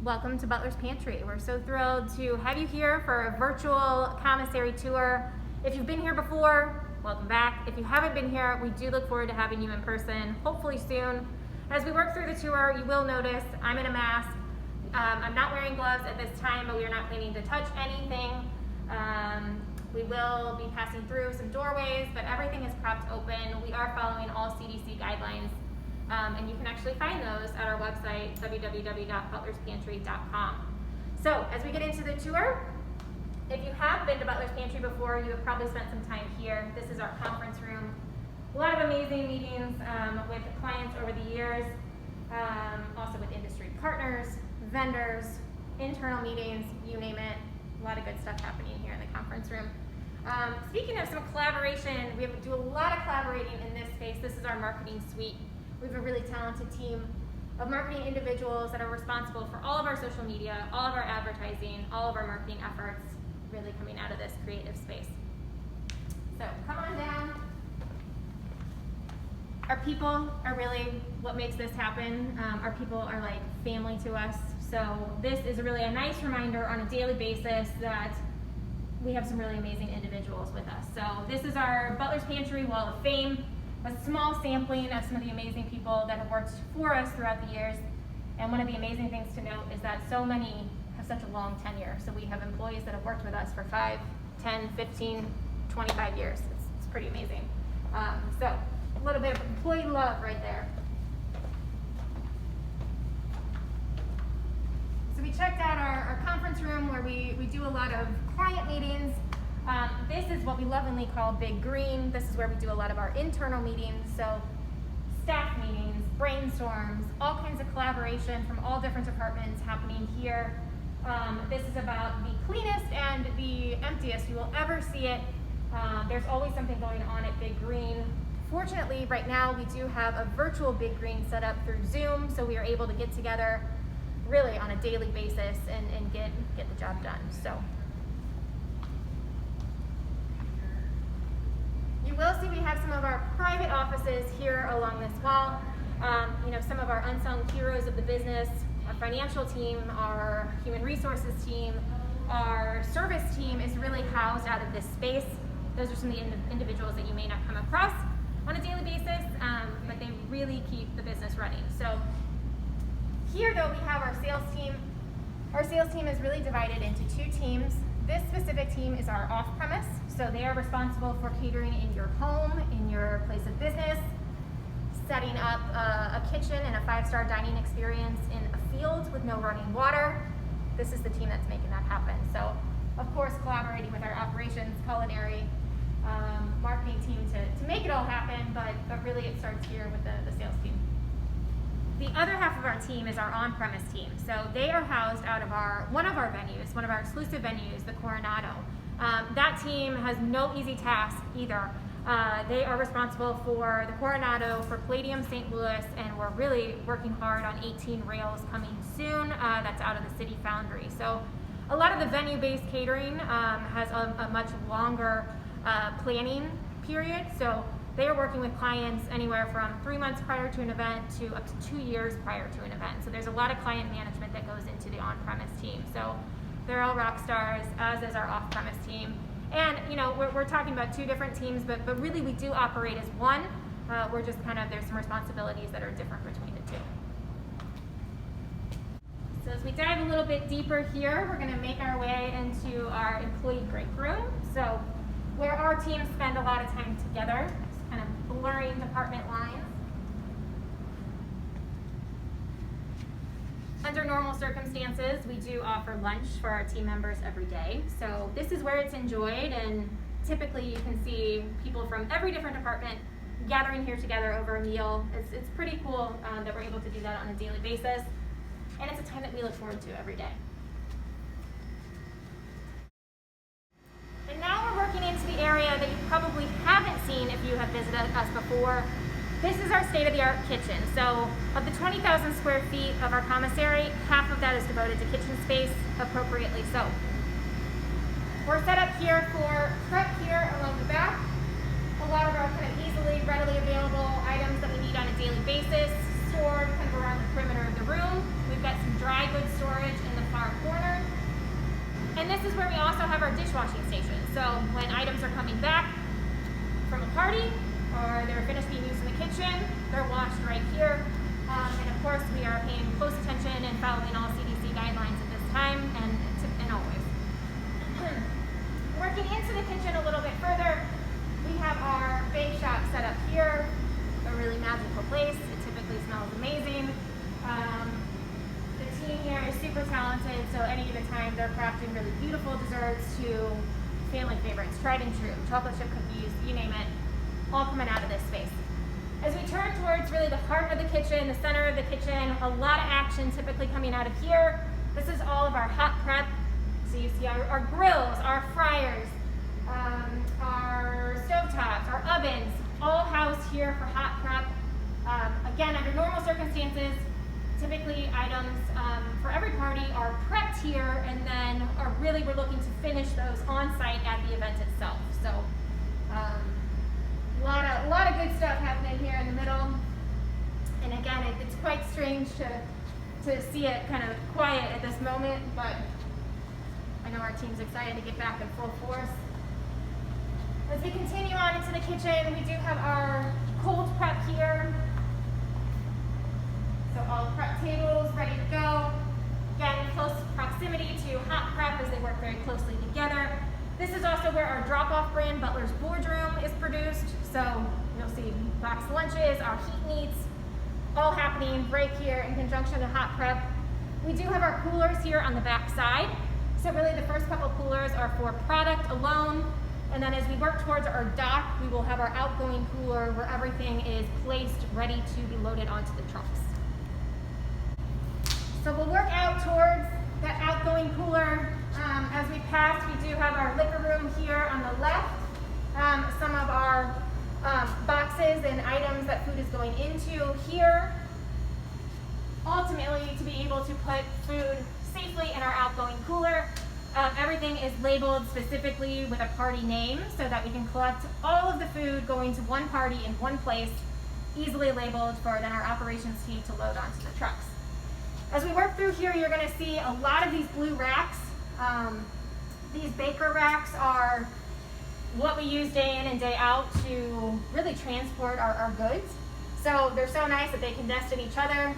welcome to Butler's Pantry. We're so thrilled to have you here for a virtual commissary tour. If you've been here before, welcome back. If you haven't been here, we do look forward to having you in person, hopefully soon. As we work through the tour, you will notice I'm in a mask. I'm not wearing gloves at this time, but we are not planning to touch anything. We will be passing through some doorways, but everything is propped open. We are following all CDC guidelines. And you can actually find those at our website, www.butlerspantry.com. So as we get into the tour, if you have been to Butler's Pantry before, you have probably spent some time here. This is our conference room. A lot of amazing meetings with clients over the years, also with industry partners, vendors, internal meetings, you name it. A lot of good stuff happening here in the conference room. Speaking of some collaboration, we do a lot of collaborating in this space. This is our marketing suite. We have a really talented team of marketing individuals that are responsible for all of our social media, all of our advertising, all of our marketing efforts, really coming out of this creative space. So come on down. Our people are really what makes this happen. Our people are like family to us. So this is really a nice reminder on a daily basis that we have some really amazing individuals with us. So this is our Butler's Pantry Wall of Fame. A small sampling of some of the amazing people that have worked for us throughout the years. And one of the amazing things to note is that so many have such a long tenure. So we have employees that have worked with us for 5, 10, 15, 25 years. It's pretty amazing. So a little bit of employee love right there. So we checked out our conference room where we do a lot of client meetings. This is what we lovingly call Big Green. This is where we do a lot of our internal meetings, so staff meetings, brainstorms, all kinds of collaboration from all different departments happening here. This is about the cleanest and the emptiest you will ever see it. There's always something going on at Big Green. Fortunately, right now we do have a virtual Big Green set up through Zoom, so we are able to get together really on a daily basis and get the job done. So. You will see we have some of our private offices here along this wall. Some of our unsung heroes of the business, our financial team, our human resources team, our service team is really housed out of this space. Those are some of the individuals that you may not come across on a daily basis, but they really keep the business running. So here though we have our sales team. Our sales team is really divided into two teams. This specific team is our off-premise, so they are responsible for catering in your home, in your place of business, setting up a kitchen and a 5-star dining experience in a field with no running water. This is the team that's making that happen. So, of course, collaborating with our operations, culinary, marketing team to make it all happen, but really it starts here with the sales team. The other half of our team is our on-premise team. So they are housed out of one of our venues, one of our exclusive venues, the Coronado. That team has no easy task either. They are responsible for the Coronado, for Palladium St. Louis, and we're really working hard on 18 rails coming soon. That's out of the City Foundry. So a lot of the venue-based catering has a much longer planning period. So they are working with clients anywhere from 3 months prior to an event to up to 2 years prior to an event. So there's a lot of client management that goes into the on-premise team. So they're all rock stars, as is our off-premise team. And we're talking about two different teams, but really we do operate as one. We're just there's some responsibilities that are different between the two. So as we dive a little bit deeper here, we're going to make our way into our employee break room. So where our teams spend a lot of time together, kind of blurring department lines. Under normal circumstances, we do offer lunch for our team members every day. So this is where it's enjoyed, and typically you can see people from every different department gathering here together over a meal. It's pretty cool that we're able to do that on a daily basis, and it's a time that we look forward to every day. And now we're working into the area that you probably haven't seen if you have visited us before. This is our state-of-the-art kitchen. So of the 20,000 square feet of our commissary, half of that is devoted to kitchen space, appropriately so. We're set up here for prep here along the back. A lot of our easily, readily available items that we need on a daily basis, stored around the perimeter of the room. We've got some dry goods storage And this is where we also have our dishwashing station. So when items are coming back from a party or they're finished being used in the kitchen, they're washed right here. And of course, we are paying close attention and following all CDC guidelines at this time and always. Working into the kitchen a little bit further, we have our bake shop set up here, a really magical place. It typically smells amazing. The team here is super talented, so any given time they're crafting really beautiful desserts to family favorites, tried and true, chocolate chip cookies, you name it, all coming out of this space. As we turn towards really the heart of the kitchen, the center of the kitchen, a lot of action typically coming out of here. This is all of our hot prep. So you see our grills, our fryers, our stovetops, our ovens, all housed here for hot prep. Again, under normal circumstances, typically items for every party are prepped here, and then we're looking to finish those on site at the event itself. So a lot of good stuff happening here in the middle. And again, it's quite strange to see it kind of quiet at this moment, but I know our team's excited to get back in full force. As we continue on into the kitchen, we do have our cold prep here. So all prep tables ready to go. Again, close proximity to hot prep as they work very closely together. This is also where our drop-off brand, Butler's Boardroom, is produced. So you'll see boxed lunches, our heat meats, all happening right here in conjunction with hot prep. We do have our coolers here on the back side. So really the first couple coolers are for product alone. And then as we work towards our dock, we will have our outgoing cooler where everything is placed ready to be loaded onto the trucks. So we'll work out towards that outgoing cooler. As we pass, we do have our liquor room here on the left. Some of our boxes and items that food is going into here. Ultimately, to be able to put food safely in our outgoing cooler, everything is labeled specifically with a party name so that we can collect all of the food going to one party in one place, easily labeled for then our operations team to load onto the trucks. As we work through here, you're going to see a lot of these blue racks. These baker racks are what we use day in and day out to really transport our goods. So they're so nice that they can nest in each other,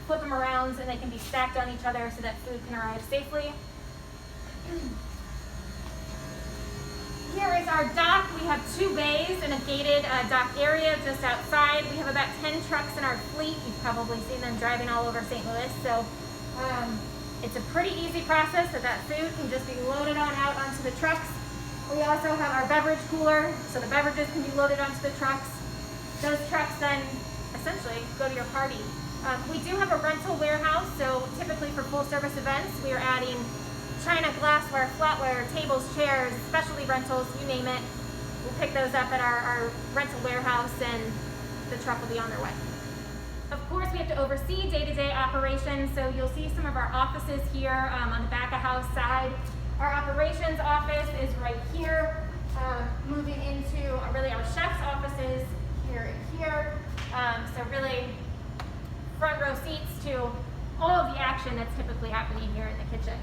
flip them around, and they can be stacked on each other so that food can arrive safely. Here is our dock. We have 2 bays and a gated dock area just outside. We have about 10 trucks in our fleet. You've probably seen them driving all over St. Louis. So it's a pretty easy process that food can just be loaded on out onto the trucks. We also have our beverage cooler, so the beverages can be loaded onto the trucks. Those trucks then essentially go to your party. We do have a rental warehouse, so typically for full service events, we are adding china, glassware, flatware, tables, chairs, specialty rentals, you name it. We'll pick those up at our rental warehouse and the truck will be on their way. Of course, we have to oversee day-to-day operations, so you'll see some of our offices here on the back of house side. Our operations office is right here, moving into really our chef's offices here and here. So really front row seats to all of the action that's typically happening here in the kitchen.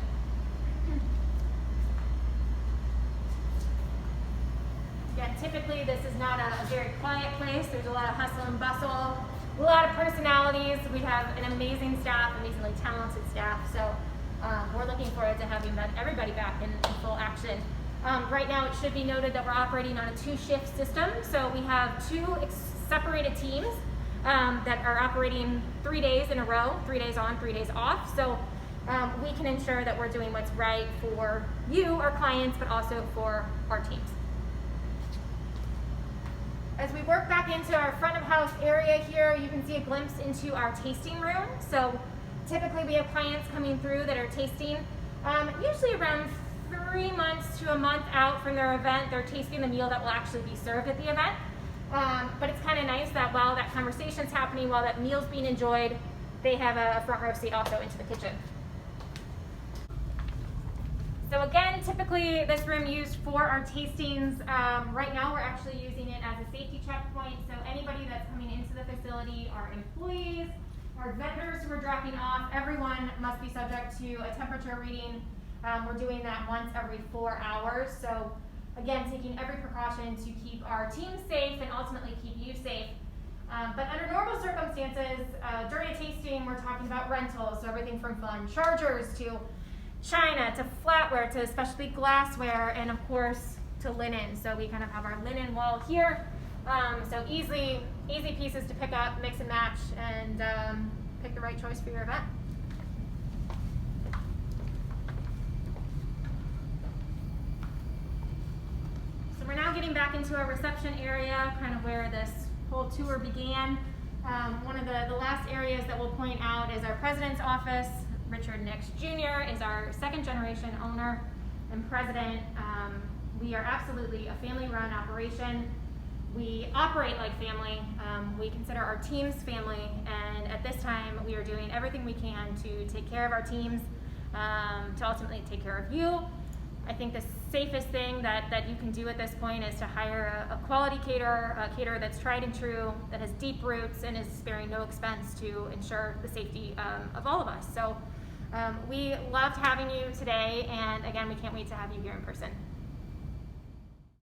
Again, typically this is not a very quiet place. There's a lot of hustle and bustle, a lot of personalities. We have an amazing staff, amazingly talented staff. So we're looking forward to having everybody back in full action. Right now it should be noted that we're operating on a 2-shift system. So we have 2 separated teams that are operating 3 days in a row, 3 days on, 3 days off. So we can ensure that we're doing what's right for you, our clients, but also for our teams. As we work back into our front of house area here, you can see a glimpse into our tasting room. So typically we have clients coming through that are tasting, usually around 3 months to a month out from their event. They're tasting the meal that will actually be served at the event. But it's kind of nice that while that conversation's happening, while that meal's being enjoyed, they have a front row seat also into the kitchen. So again, typically this room used for our tastings. Right now we're actually using it as a safety checkpoint. So anybody that's coming into the facility, our employees, our vendors who are dropping off, everyone must be subject to a temperature reading We're doing that once every 4 hours. So again, taking every precaution to keep our team safe and ultimately keep you safe. But under normal circumstances, during a tasting, we're talking about rentals, so everything from phone chargers to china to flatware to specialty glassware, and of course to linen. So we kind of have our linen wall here. So easy pieces to pick up, mix and match, and pick the right choice for your event. So we're now getting back into our reception area, kind of where this whole tour began. One of the last areas that we'll point out is our president's office. Richard Nix Jr. is our second generation owner and president. We are absolutely a family-run operation. We operate like family. We consider our teams family, and at this time we are doing everything we can to take care of our teams, to ultimately take care of you. I think the safest thing that you can do at this point is to hire a quality caterer, a caterer that's tried and true, that has deep roots and is sparing no expense to ensure the safety of all of us. So we loved having you today, and again, we can't wait to have you here in person.